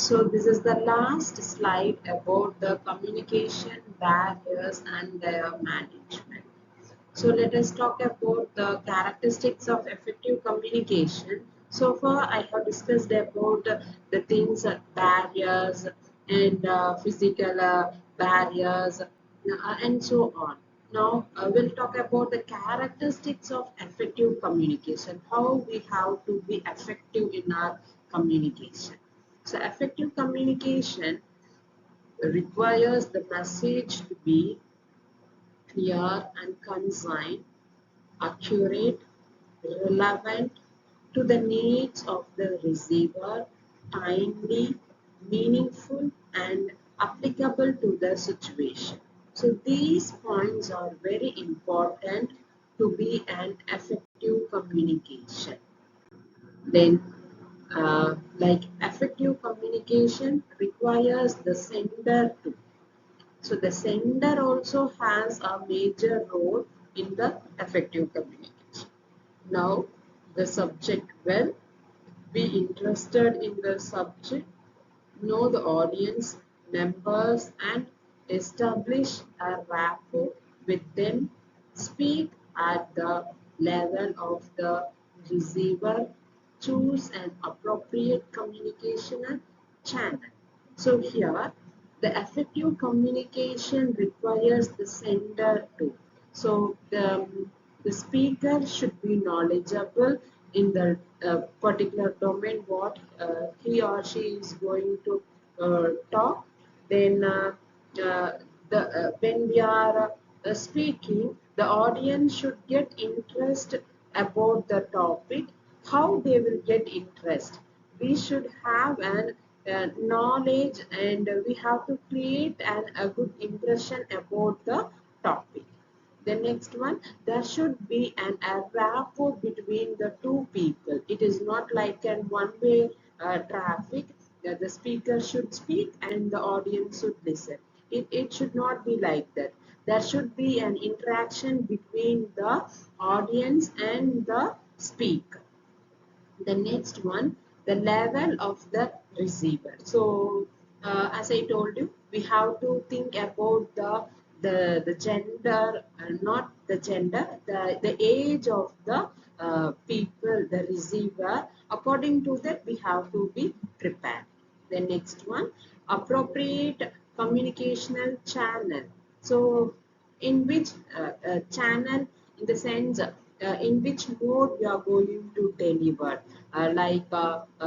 So this is the last slide about the communication barriers and their management. So let us talk about the characteristics of effective communication. So far I have discussed about the things, barriers and physical barriers and so on. Now we'll talk about the characteristics of effective communication, how we have to be effective in our communication. So effective communication requires the message to be clear and concise, accurate, relevant to the needs of the receiver, timely, meaningful, and applicable to the situation. So these points are very important to be an effective communication. Then, like effective communication requires the sender to. So the sender also has a major role in the effective communication. Now, the subject well, be interested in the subject, know the audience members and establish a rapport with them, speak at the level of the receiver, choose an appropriate communication channel. So here, the effective communication requires the sender to. So the speaker should be knowledgeable in the particular domain what he or she is going to talk. Then when we are speaking, the audience should get interest about the topic. How they will get interest? We should have an knowledge and we have to create a good impression about the topic. The next one, there should be a rapport between the two people. It is not like a one-way traffic. The speaker should speak and the audience should listen. It should not be like that. There should be an interaction between the audience and the speaker. The next one, the level of the receiver. So as I told you, we have to think about the gender, not the gender, the age of the people, the receiver. According to that, we have to be prepared. The next one, appropriate communicational channel. So in which channel, in the sense in which mode we are going to deliver, like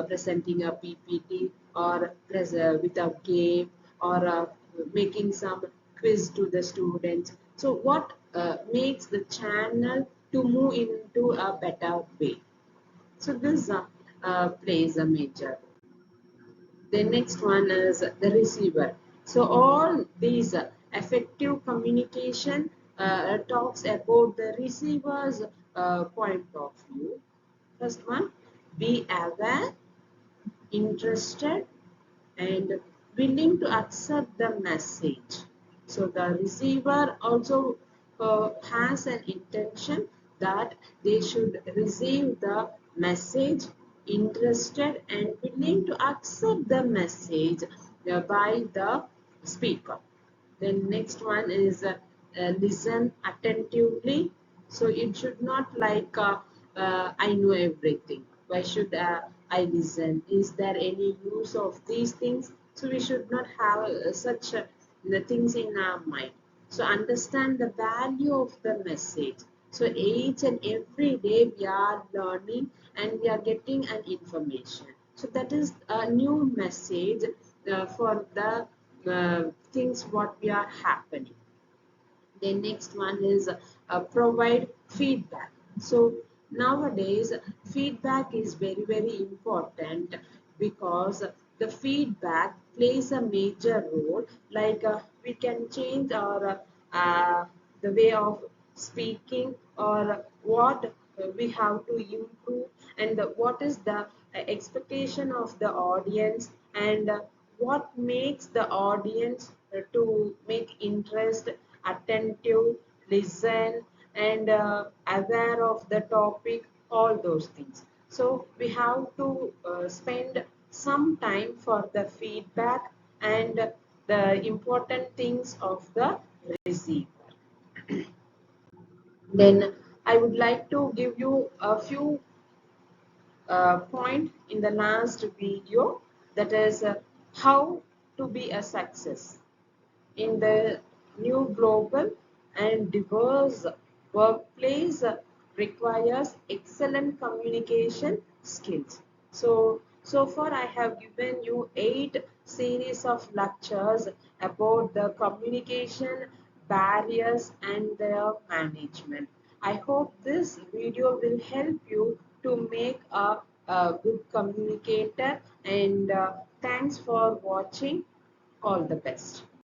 presenting a PPT or with a game or making some quiz to the students. So what makes the channel to move into a better way? So this plays a major role. The next one is the receiver. So all these effective communication talks about the receiver's point of view. First one, be aware, interested, and willing to accept the message. So the receiver also has an intention that they should receive the message, interested and willing to accept the message by the speaker. Then next one is listen attentively. So it should not like I know everything. Why should I listen? Is there any use of these things? So we should not have such the things in our mind. So understand the value of the message. So each and every day we are learning and we are getting an information. So that is a new message for the things what we are happening. The next one is provide feedback. So nowadays feedback is very important because the feedback plays a major role. Like we can change our the way of speaking or what we have to improve and what is the expectation of the audience and what makes the audience to make interest, attentive, listen and aware of the topic, all those things. So we have to spend some time for the feedback and the important things of the receiver. Then I would like to give you a few point in the last video, that is how to be a success in the new global and diverse workplace requires excellent communication skills. So far I have given you 8 series of lectures about the communication barriers and their management. I hope this video will help you to make a good communicator, and thanks for watching. All the best.